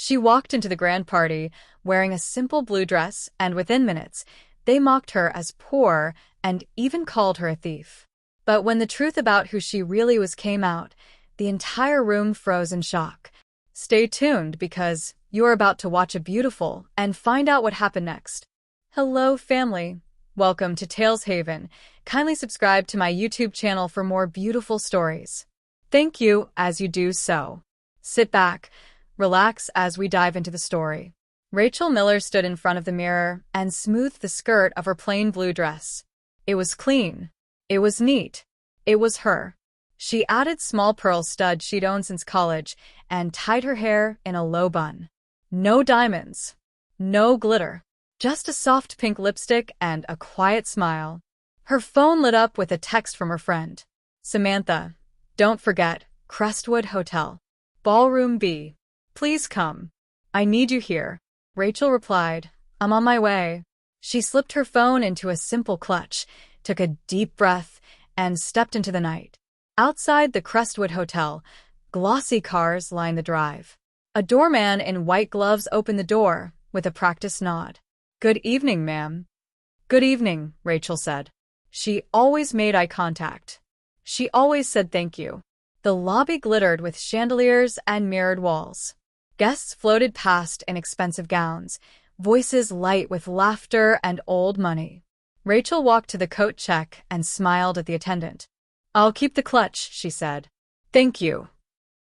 She walked into the grand party, wearing a simple blue dress, and within minutes, they mocked her as poor and even called her a thief. But when the truth about who she really was came out, the entire room froze in shock. Stay tuned because you're about to watch a beautiful and find out what happened next. Hello, family. Welcome to Tales Haven. Kindly subscribe to my YouTube channel for more beautiful stories. Thank you as you do so. Sit back, relax as we dive into the story. Rachel Miller stood in front of the mirror and smoothed the skirt of her plain blue dress. It was clean. It was neat. It was her. She added small pearl studs she'd owned since college and tied her hair in a low bun. No diamonds. No glitter. Just a soft pink lipstick and a quiet smile. Her phone lit up with a text from her friend. Samantha, don't forget, Crestwood Hotel. Ballroom B. Please come. I need you here. Rachel replied, I'm on my way. She slipped her phone into a simple clutch, took a deep breath, and stepped into the night. Outside the Crestwood Hotel, glossy cars lined the drive. A doorman in white gloves opened the door with a practiced nod. Good evening, ma'am. Good evening, Rachel said. She always made eye contact. She always said thank you. The lobby glittered with chandeliers and mirrored walls. Guests floated past in expensive gowns, voices light with laughter and old money. Rachel walked to the coat check and smiled at the attendant. I'll keep the clutch, she said. Thank you.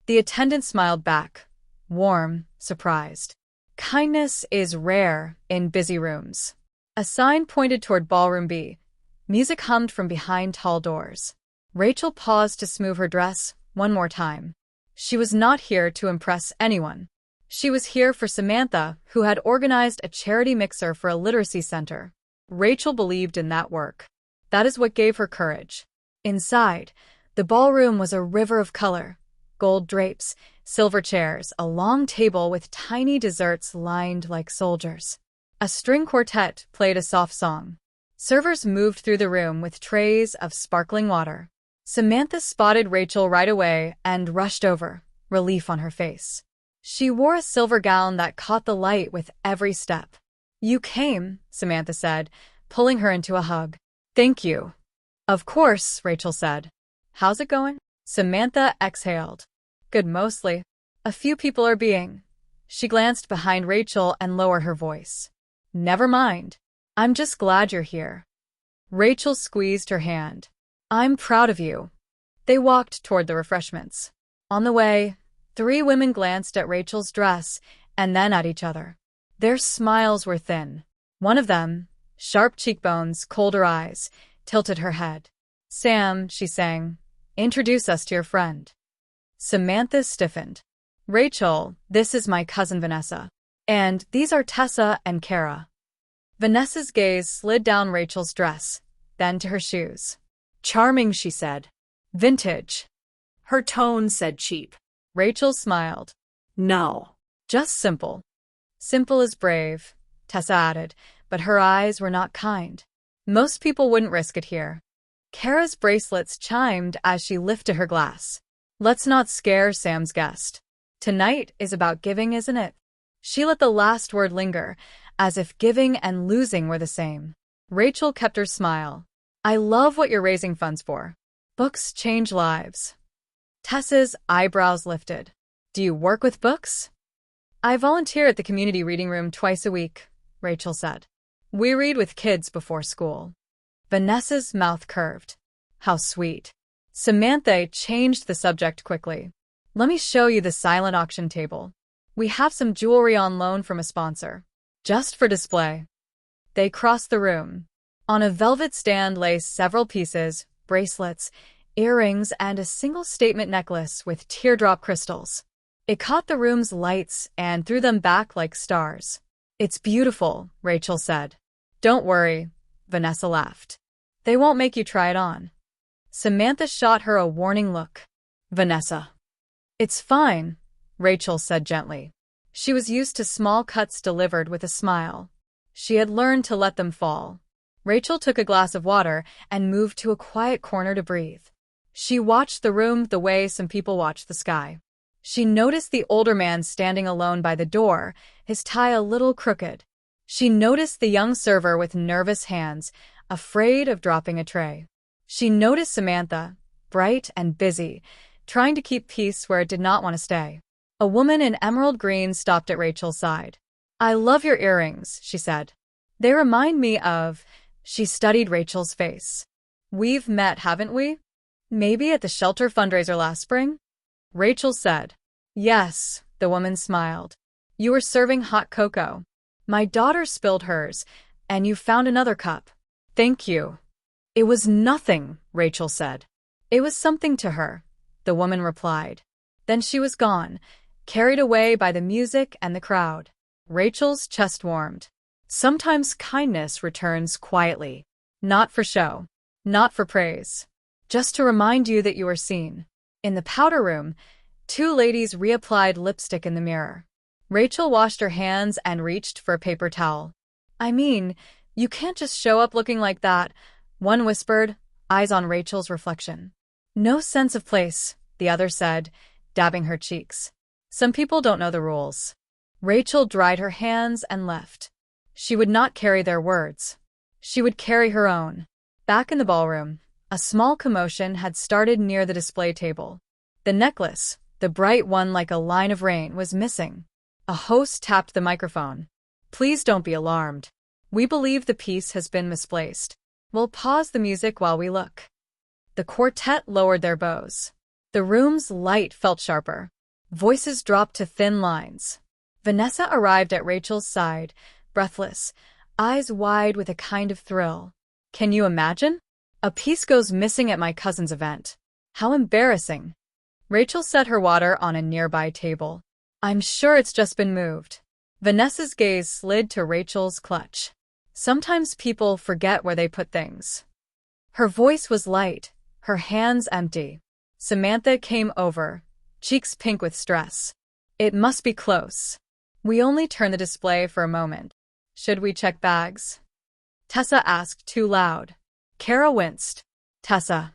The attendant smiled back, warm, surprised. Kindness is rare in busy rooms. A sign pointed toward Ballroom B. Music hummed from behind tall doors. Rachel paused to smooth her dress one more time. She was not here to impress anyone. She was here for Samantha, who had organized a charity mixer for a literacy center. Rachel believed in that work. That is what gave her courage. Inside, the ballroom was a river of color. Gold drapes, silver chairs, a long table with tiny desserts lined like soldiers. A string quartet played a soft song. Servers moved through the room with trays of sparkling water. Samantha spotted Rachel right away and rushed over, relief on her face. She wore a silver gown that caught the light with every step. You came, Samantha said, pulling her into a hug. Thank you. Of course, Rachel said. How's it going? Samantha exhaled. Good mostly. A few people are being. She glanced behind Rachel and lowered her voice. Never mind. I'm just glad you're here. Rachel squeezed her hand. I'm proud of you. They walked toward the refreshments. On the way, 3 women glanced at Rachel's dress and then at each other. Their smiles were thin. One of them, sharp cheekbones, colder eyes, tilted her head. Sam, she sang, introduce us to your friend. Samantha stiffened. Rachel, this is my cousin Vanessa. And these are Tessa and Kara. Vanessa's gaze slid down Rachel's dress, then to her shoes. Charming, she said. Vintage. Her tone said cheap. Rachel smiled. No. Just simple. Simple is brave, Tessa added, but her eyes were not kind. Most people wouldn't risk it here. Kara's bracelets chimed as she lifted her glass. Let's not scare Sam's guest. Tonight is about giving, isn't it? She let the last word linger, as if giving and losing were the same. Rachel kept her smile. I love what you're raising funds for. Books change lives. Tessa's eyebrows lifted. Do you work with books? I volunteer at the community reading room twice a week, Rachel said. We read with kids before school. Vanessa's mouth curved. How sweet. Samantha changed the subject quickly. Let me show you the silent auction table. We have some jewelry on loan from a sponsor. Just for display. They crossed the room. On a velvet stand lay several pieces, bracelets, earrings, and a single statement necklace with teardrop crystals. It caught the room's lights and threw them back like stars. It's beautiful, Rachel said. Don't worry, Vanessa laughed. They won't make you try it on. Samantha shot her a warning look. Vanessa. It's fine, Rachel said gently. She was used to small cuts delivered with a smile. She had learned to let them fall. Rachel took a glass of water and moved to a quiet corner to breathe. She watched the room the way some people watch the sky. She noticed the older man standing alone by the door, his tie a little crooked. She noticed the young server with nervous hands, afraid of dropping a tray. She noticed Samantha, bright and busy, trying to keep peace where it did not want to stay. A woman in emerald green stopped at Rachel's side. "I love your earrings," she said. "They remind me of—" She studied Rachel's face. "We've met, haven't we? Maybe at the shelter fundraiser last spring?" Rachel said. "Yes," the woman smiled. "You were serving hot cocoa. My daughter spilled hers, and you found another cup. Thank you." "It was nothing," Rachel said. "It was something to her," the woman replied. Then she was gone, carried away by the music and the crowd. Rachel's chest warmed. Sometimes kindness returns quietly. Not for show. Not for praise. Just to remind you that you are seen. In the powder room, two ladies reapplied lipstick in the mirror. Rachel washed her hands and reached for a paper towel. "I mean, you can't just show up looking like that," one whispered, eyes on Rachel's reflection. "No sense of place," the other said, dabbing her cheeks. "Some people don't know the rules." Rachel dried her hands and left. She would not carry their words. She would carry her own. Back in the ballroom, a small commotion had started near the display table. The necklace, the bright one like a line of rain, was missing. A host tapped the microphone. "Please don't be alarmed. We believe the piece has been misplaced. We'll pause the music while we look." The quartet lowered their bows. The room's light felt sharper. Voices dropped to thin lines. Vanessa arrived at Rachel's side, breathless, eyes wide with a kind of thrill. "Can you imagine? A piece goes missing at my cousin's event. How embarrassing." Rachel set her water on a nearby table. "I'm sure it's just been moved." Vanessa's gaze slid to Rachel's clutch. "Sometimes people forget where they put things." Her voice was light, her hands empty. Samantha came over, cheeks pink with stress. "It must be close. We only turned the display for a moment. Should we check bags?" Tessa asked too loud. Kara winced. "Tessa."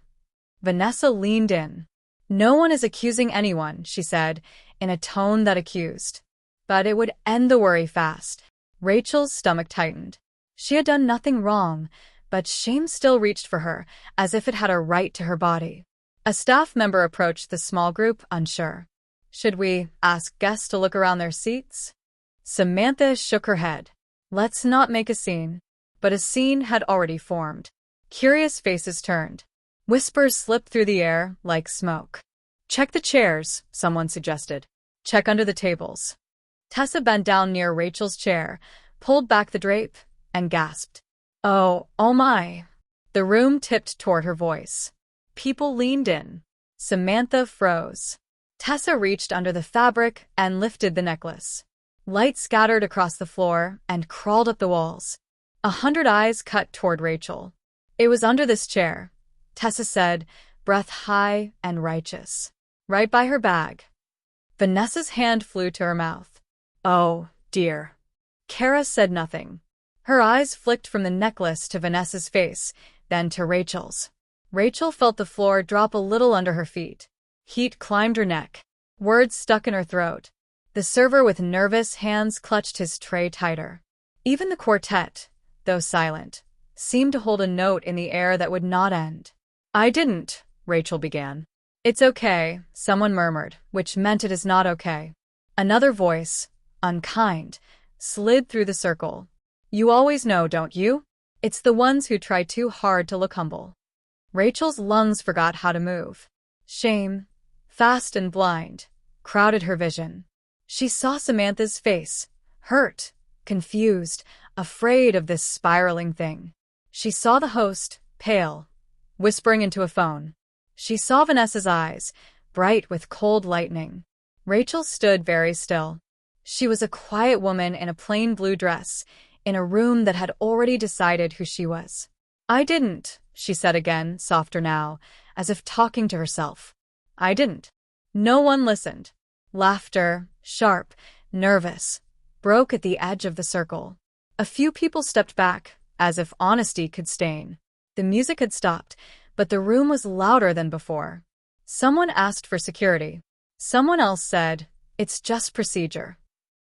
Vanessa leaned in. "No one is accusing anyone," she said, in a tone that accused. But it would end the worry fast. Rachel's stomach tightened. She had done nothing wrong, but shame still reached for her, as if it had a right to her body. A staff member approached the small group, unsure. "Should we ask guests to look around their seats?" Samantha shook her head. "Let's not make a scene." But a scene had already formed. Curious faces turned. Whispers slipped through the air like smoke. "Check the chairs," someone suggested. "Check under the tables." Tessa bent down near Rachel's chair, pulled back the drape, and gasped. Oh my." The room tipped toward her voice. People leaned in. Samantha froze. Tessa reached under the fabric and lifted the necklace. Light scattered across the floor and crawled up the walls. 100 eyes cut toward Rachel. "It was under this chair," Tessa said, breath high and righteous. "Right by her bag." Vanessa's hand flew to her mouth. "Oh, dear." Kara said nothing. Her eyes flicked from the necklace to Vanessa's face, then to Rachel's. Rachel felt the floor drop a little under her feet. Heat climbed her neck. Words stuck in her throat. The server with nervous hands clutched his tray tighter. Even the quartet, though silent, seemed to hold a note in the air that would not end. "I didn't," Rachel began. "It's okay," someone murmured, which meant it is not okay. Another voice, unkind, slid through the circle. "You always know, don't you? It's the ones who try too hard to look humble." Rachel's lungs forgot how to move. Shame, fast and blind, crowded her vision. She saw Samantha's face, hurt, confused, afraid of this spiraling thing. She saw the host, pale, whispering into a phone. She saw Vanessa's eyes, bright with cold lightning. Rachel stood very still. She was a quiet woman in a plain blue dress, in a room that had already decided who she was. "I didn't," she said again, softer now, as if talking to herself. "I didn't." No one listened. Laughter, sharp, nervous, broke at the edge of the circle. A few people stepped back, as if honesty could stain. The music had stopped, but the room was louder than before. Someone asked for security. Someone else said, "It's just procedure."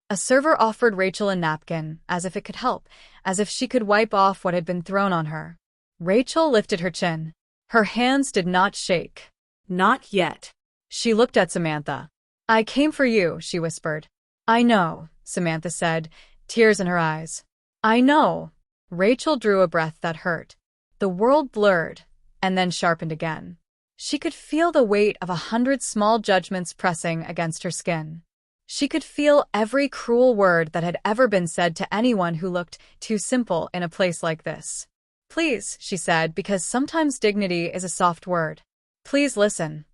A server offered Rachel a napkin, as if it could help, as if she could wipe off what had been thrown on her. Rachel lifted her chin. Her hands did not shake. Not yet. She looked at Samantha. "I came for you," she whispered. "I know," Samantha said, tears in her eyes. "I know." Rachel drew a breath that hurt. The world blurred, and then sharpened again. She could feel the weight of 100 small judgments pressing against her skin. She could feel every cruel word that had ever been said to anyone who looked too simple in a place like this. "Please," she said, because sometimes dignity is a soft word. "Please listen."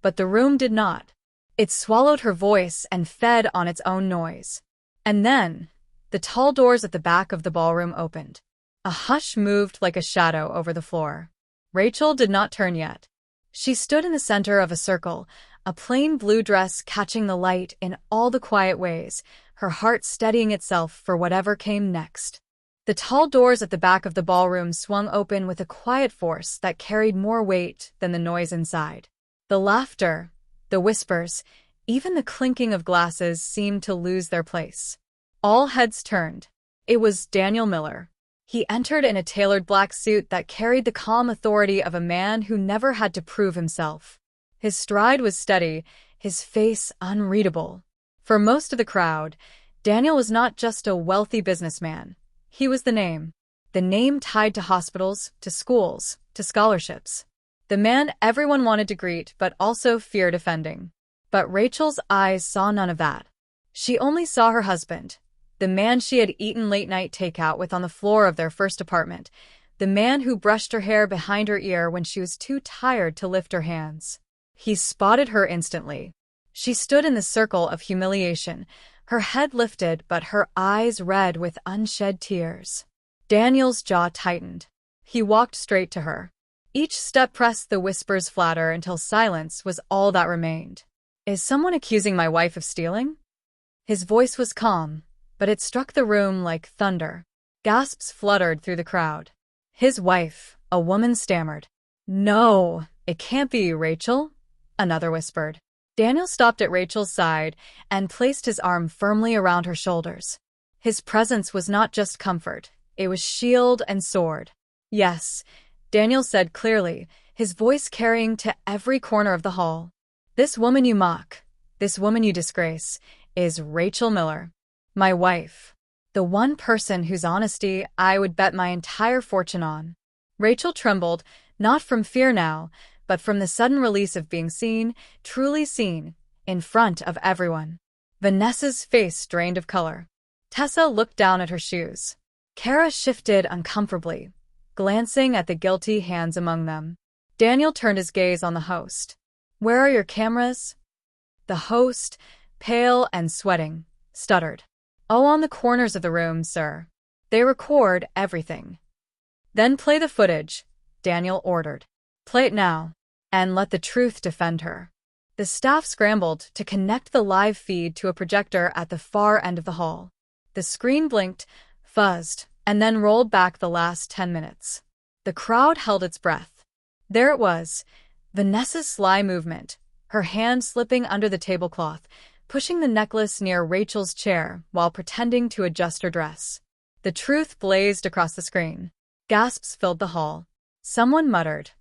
But the room did not. It swallowed her voice and fed on its own noise. And then, the tall doors at the back of the ballroom opened. A hush moved like a shadow over the floor. Rachel did not turn yet. She stood in the center of a circle, a plain blue dress catching the light in all the quiet ways, her heart steadying itself for whatever came next. The tall doors at the back of the ballroom swung open with a quiet force that carried more weight than the noise inside. The laughter, the whispers, even the clinking of glasses seemed to lose their place. All heads turned. It was Daniel Miller. He entered in a tailored black suit that carried the calm authority of a man who never had to prove himself. His stride was steady, his face unreadable. For most of the crowd, Daniel was not just a wealthy businessman. He was the name tied to hospitals, to schools, to scholarships. The man everyone wanted to greet but also feared offending. But Rachel's eyes saw none of that. She only saw her husband, the man she had eaten late-night takeout with on the floor of their first apartment, the man who brushed her hair behind her ear when she was too tired to lift her hands. He spotted her instantly. She stood in the circle of humiliation, her head lifted but her eyes red with unshed tears. Daniel's jaw tightened. He walked straight to her. Each step pressed the whispers flatter until silence was all that remained. "Is someone accusing my wife of stealing?" His voice was calm, but it struck the room like thunder. Gasps fluttered through the crowd. "His wife," a woman stammered. "No, it can't be, Rachel," another whispered. Daniel stopped at Rachel's side and placed his arm firmly around her shoulders. His presence was not just comfort, it was shield and sword. "Yes," Daniel said clearly, his voice carrying to every corner of the hall. "This woman you mock, this woman you disgrace, is Rachel Miller. My wife. The one person whose honesty I would bet my entire fortune on." Rachel trembled, not from fear now, but from the sudden release of being seen, truly seen, in front of everyone. Vanessa's face drained of color. Tessa looked down at her shoes. Kara shifted uncomfortably, glancing at the guilty hands among them. Daniel turned his gaze on the host. "Where are your cameras?" The host, pale and sweating, stuttered. "Oh, on the corners of the room, sir. They record everything." "Then play the footage," Daniel ordered. "Play it now, and let the truth defend her." The staff scrambled to connect the live feed to a projector at the far end of the hall. The screen blinked, fuzzed, and then rolled back the last 10 minutes. The crowd held its breath. There it was, Vanessa's sly movement, her hand slipping under the tablecloth, pushing the necklace near Rachel's chair while pretending to adjust her dress. The truth blazed across the screen. Gasps filled the hall. Someone muttered,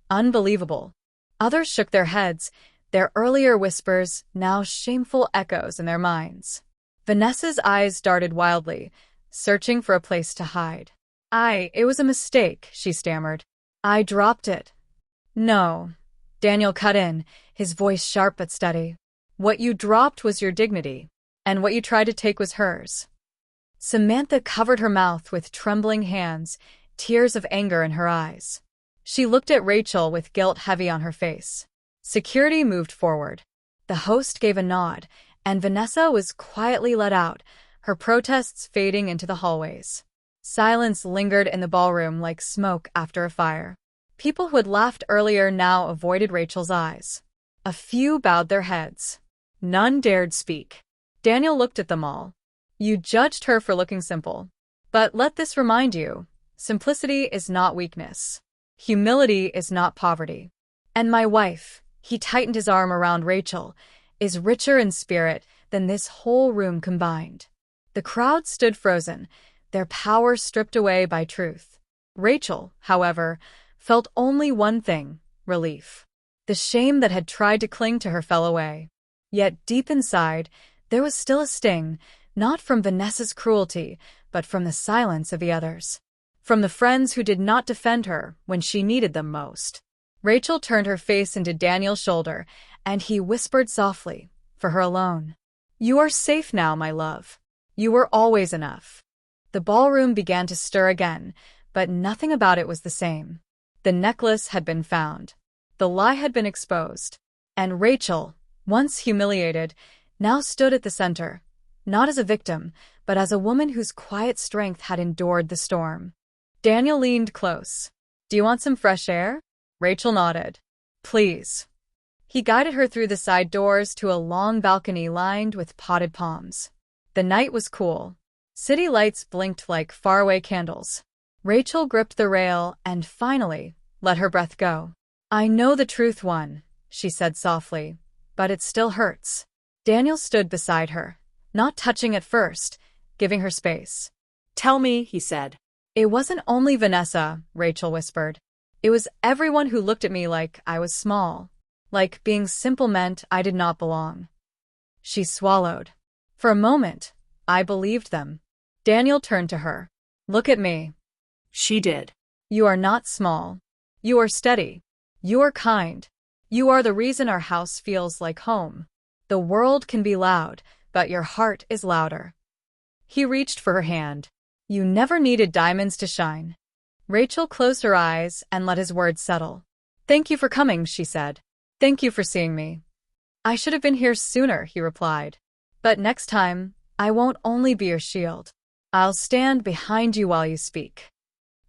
"Unbelievable." Others shook their heads, their earlier whispers now shameful echoes in their minds. Vanessa's eyes darted wildly, searching for a place to hide. It was a mistake," she stammered. "I dropped it." "No," Daniel cut in, his voice sharp but steady. "What you dropped was your dignity, and what you tried to take was hers." Samantha covered her mouth with trembling hands, tears of anger in her eyes. She looked at Rachel with guilt heavy on her face. Security moved forward. The host gave a nod, and Vanessa was quietly let out, her protests fading into the hallways. Silence lingered in the ballroom like smoke after a fire. People who had laughed earlier now avoided Rachel's eyes. A few bowed their heads. None dared speak. Daniel looked at them all. "You judged her for looking simple. But let this remind you, simplicity is not weakness. Humility is not poverty. And my wife," he tightened his arm around Rachel, is richer in spirit than this whole room combined. The crowd stood frozen, their power stripped away by truth. Rachel, however, felt only one thing: relief. The shame that had tried to cling to her fell away. Yet deep inside, there was still a sting, not from Vanessa's cruelty, but from the silence of the others. From the friends who did not defend her when she needed them most. Rachel turned her face into Daniel's shoulder, and he whispered softly, for her alone. "You are safe now, my love. You were always enough." The ballroom began to stir again, but nothing about it was the same. The necklace had been found. The lie had been exposed. And Rachel, once humiliated, now stood at the center, not as a victim, but as a woman whose quiet strength had endured the storm. Daniel leaned close. "Do you want some fresh air?" Rachel nodded. "Please." He guided her through the side doors to a long balcony lined with potted palms. The night was cool. City lights blinked like faraway candles. Rachel gripped the rail and finally let her breath go. "I know the truth won," she said softly, "but it still hurts." Daniel stood beside her, not touching at first, giving her space. "Tell me," he said. "It wasn't only Vanessa," Rachel whispered. "It was everyone who looked at me like I was small, like being simple meant I did not belong." She swallowed. "For a moment, I believed them." Daniel turned to her. "Look at me." She did. "You are not small. You are steady. You are kind. You are the reason our house feels like home. The world can be loud, but your heart is louder." He reached for her hand. "You never needed diamonds to shine." Rachel closed her eyes and let his words settle. "Thank you for coming," she said. "Thank you for seeing me." "I should have been here sooner," he replied. "But next time, I won't only be your shield. I'll stand behind you while you speak."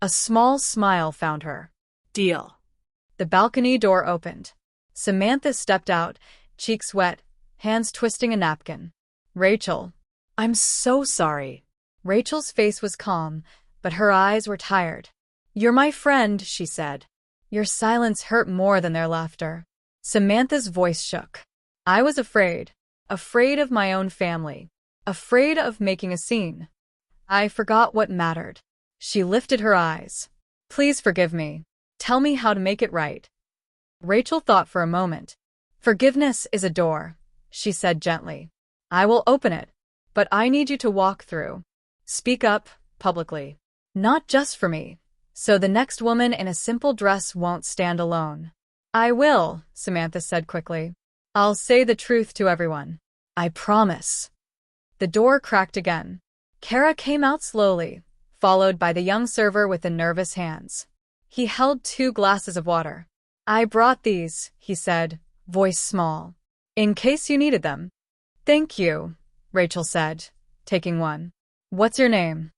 A small smile found her. "Deal." The balcony door opened. Samantha stepped out, cheeks wet, hands twisting a napkin. "Rachel." "I'm so sorry." Rachel's face was calm, but her eyes were tired. "You're my friend," she said. "Your silence hurt more than their laughter." Samantha's voice shook. "I was afraid. Afraid of my own family. Afraid of making a scene. I forgot what mattered." She lifted her eyes. "Please forgive me. Tell me how to make it right." Rachel thought for a moment. "Forgiveness is a door," she said gently. "I will open it, but I need you to walk through. Speak up, publicly. Not just for me, so the next woman in a simple dress won't stand alone." "I will," Samantha said quickly. "I'll say the truth to everyone. I promise." The door cracked again. Kara came out slowly, followed by the young server with the nervous hands. He held 2 glasses of water. "I brought these," he said, voice small, "in case you needed them." "Thank you," Rachel said, taking one. "What's your name?"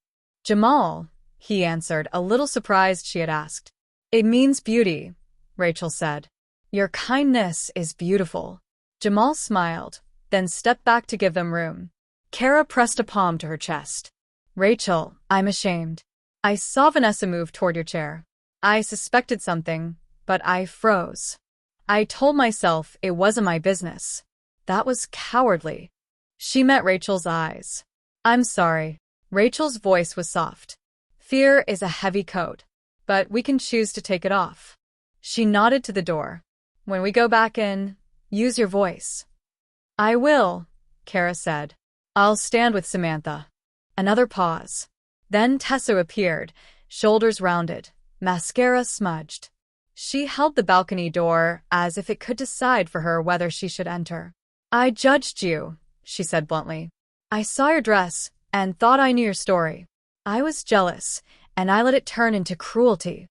"Jamal," he answered, a little surprised she had asked. "It means beauty," Rachel said. "Your kindness is beautiful." Jamal smiled, then stepped back to give them room. Kara pressed a palm to her chest. "Rachel, I'm ashamed. I saw Vanessa move toward your chair. I suspected something, but I froze. I told myself it wasn't my business. That was cowardly." She met Rachel's eyes. "I'm sorry." Rachel's voice was soft. "Fear is a heavy coat, but we can choose to take it off." She nodded to the door. "When we go back in, use your voice." "I will," Kara said. "I'll stand with Samantha." Another pause. Then Tessa appeared, shoulders rounded, mascara smudged. She held the balcony door as if it could decide for her whether she should enter. "I judged you," she said bluntly. "I saw your dress and thought I knew your story. I was jealous, and I let it turn into cruelty."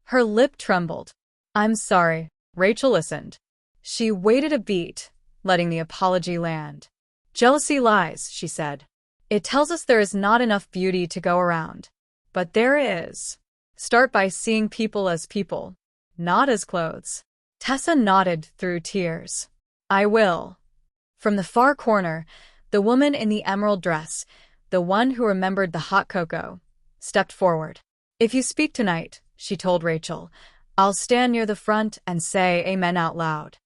Her lip trembled. "I'm sorry." Rachel listened. She waited a beat, letting the apology land. "Jealousy lies," she said. "It tells us there is not enough beauty to go around. But there is. Start by seeing people as people, not as clothes." Tessa nodded through tears. "I will." From the far corner, the woman in the emerald dress, the one who remembered the hot cocoa, stepped forward. "If you speak tonight," she told Rachel, "I'll stand near the front and say amen out loud."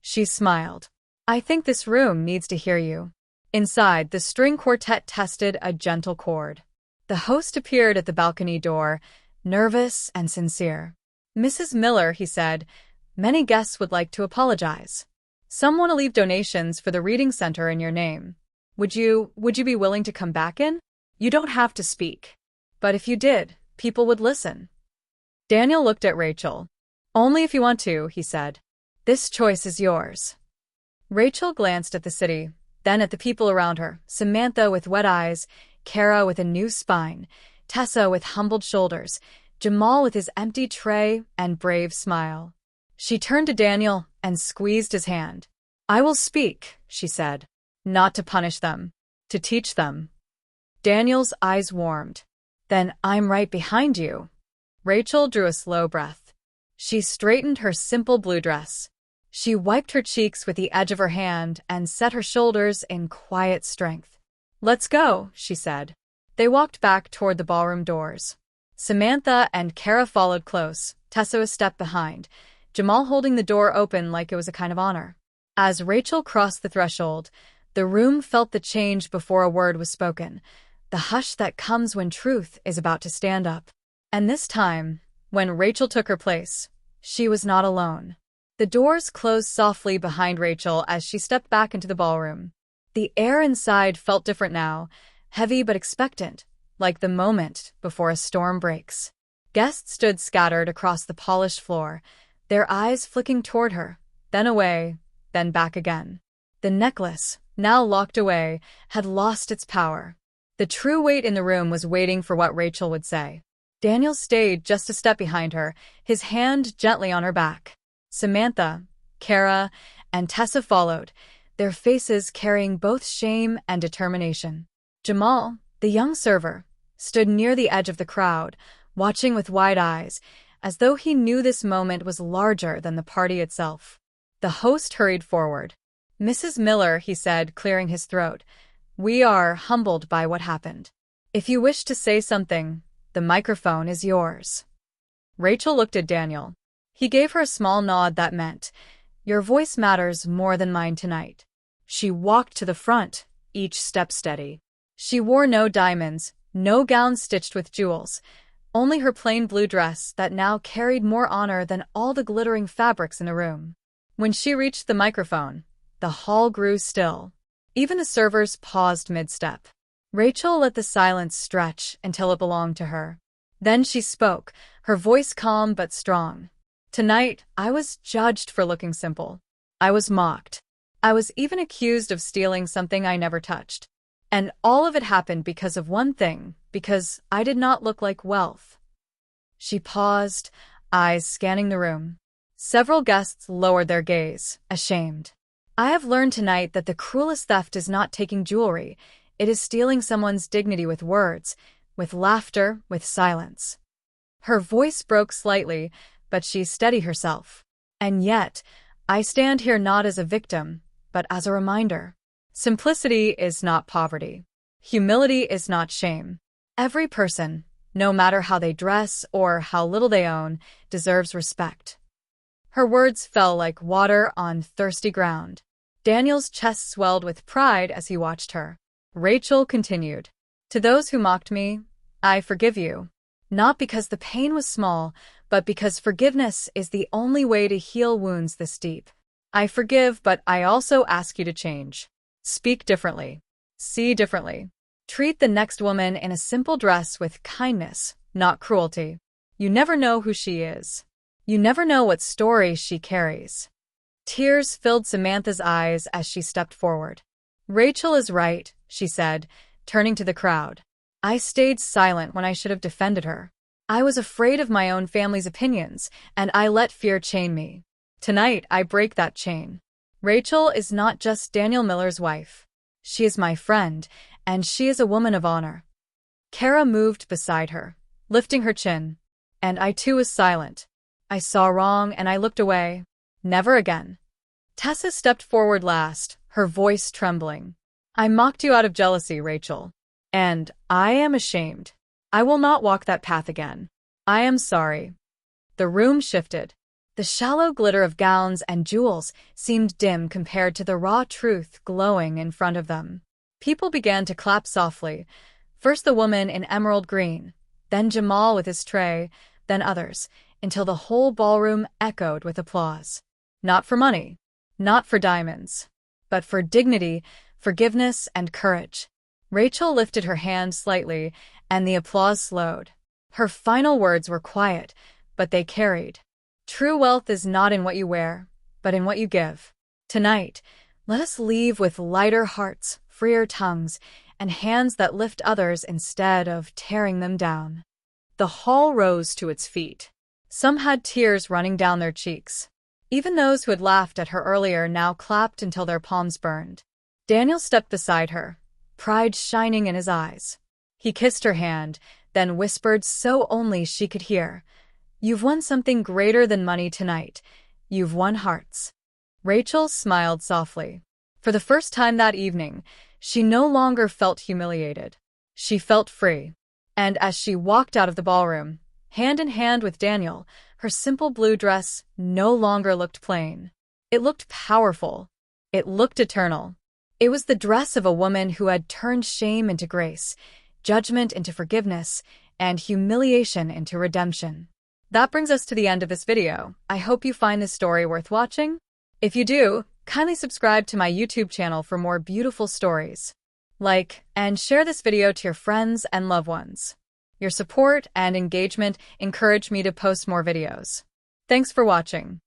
She smiled. I think this room needs to hear you. Inside, the string quartet tested a gentle chord. The host appeared at the balcony door, nervous and sincere. Mrs. Miller, he said, many guests would like to apologize. Some want to leave donations for the reading center in your name. Would you be willing to come back in? You don't have to speak. But if you did, people would listen. Daniel looked at Rachel. Only if you want to, he said. This choice is yours. Rachel glanced at the city, then at the people around her, Samantha with wet eyes, Kara with a new spine, Tessa with humbled shoulders, Jamal with his empty tray and brave smile. She turned to Daniel and squeezed his hand. I will speak, she said. Not to punish them, to teach them. Daniel's eyes warmed. Then I'm right behind you. Rachel drew a slow breath. She straightened her simple blue dress. She wiped her cheeks with the edge of her hand and set her shoulders in quiet strength. Let's go, she said. They walked back toward the ballroom doors. Samantha and Kara followed close, Tessa a step behind, Jamal holding the door open like it was a kind of honor. As Rachel crossed the threshold, the room felt the change before a word was spoken, the hush that comes when truth is about to stand up. And this time, when Rachel took her place, she was not alone. The doors closed softly behind Rachel as she stepped back into the ballroom. The air inside felt different now, heavy but expectant, like the moment before a storm breaks. Guests stood scattered across the polished floor, their eyes flicking toward her, then away, then back again. The necklace, now locked away, had lost its power. The true weight in the room was waiting for what Rachel would say. Daniel stayed just a step behind her, his hand gently on her back. Samantha, Kara, and Tessa followed, their faces carrying both shame and determination. Jamal, the young server, stood near the edge of the crowd, watching with wide eyes, as though he knew this moment was larger than the party itself. The host hurried forward. Mrs. Miller, he said, clearing his throat, we are humbled by what happened. If you wish to say something, the microphone is yours. Rachel looked at Daniel. He gave her a small nod that meant, your voice matters more than mine tonight. She walked to the front, each step steady. She wore no diamonds, no gown stitched with jewels, only her plain blue dress that now carried more honor than all the glittering fabrics in the room. When she reached the microphone, the hall grew still. Even the servers paused mid-step. Rachel let the silence stretch until it belonged to her. Then she spoke, her voice calm but strong. Tonight, I was judged for looking simple. I was mocked. I was even accused of stealing something I never touched. And all of it happened because of one thing, because I did not look like wealth. She paused, eyes scanning the room. Several guests lowered their gaze, ashamed. I have learned tonight that the cruelest theft is not taking jewelry, it is stealing someone's dignity with words, with laughter, with silence. Her voice broke slightly, but she steadied herself. And yet, I stand here not as a victim, but as a reminder. Simplicity is not poverty. Humility is not shame. Every person, no matter how they dress or how little they own, deserves respect. Her words fell like water on thirsty ground. Daniel's chest swelled with pride as he watched her. Rachel continued, to those who mocked me, I forgive you. Not because the pain was small, but because forgiveness is the only way to heal wounds this deep. I forgive, but I also ask you to change. Speak differently. See differently. Treat the next woman in a simple dress with kindness, not cruelty. You never know who she is. You never know what story she carries. Tears filled Samantha's eyes as she stepped forward. Rachel is right, she said, turning to the crowd. I stayed silent when I should have defended her. I was afraid of my own family's opinions, and I let fear chain me. Tonight, I break that chain. Rachel is not just Daniel Miller's wife. She is my friend, and she is a woman of honor. Kara moved beside her, lifting her chin. And I too was silent. I saw wrong and I looked away. Never again. Tessa stepped forward last, her voice trembling. I mocked you out of jealousy, Rachel. And I am ashamed. I will not walk that path again. I am sorry. The room shifted. The shallow glitter of gowns and jewels seemed dim compared to the raw truth glowing in front of them. People began to clap softly, first the woman in emerald green, then Jamal with his tray, then others, until the whole ballroom echoed with applause. Not for money, not for diamonds, but for dignity, forgiveness, and courage. Rachel lifted her hand slightly, and the applause slowed. Her final words were quiet, but they carried. True wealth is not in what you wear, but in what you give. Tonight, let us leave with lighter hearts, freer tongues, and hands that lift others instead of tearing them down. The hall rose to its feet. Some had tears running down their cheeks. Even those who had laughed at her earlier now clapped until their palms burned. Daniel stepped beside her, pride shining in his eyes. He kissed her hand, then whispered so only she could hear, "You've won something greater than money tonight. You've won hearts." Rachel smiled softly. For the first time that evening, she no longer felt humiliated. She felt free. And as she walked out of the ballroom, hand in hand with Daniel, her simple blue dress no longer looked plain. It looked powerful. It looked eternal. It was the dress of a woman who had turned shame into grace, judgment into forgiveness, and humiliation into redemption. That brings us to the end of this video. I hope you find this story worth watching. If you do, kindly subscribe to my YouTube channel for more beautiful stories. Like and share this video to your friends and loved ones. Your support and engagement encourage me to post more videos. Thanks for watching.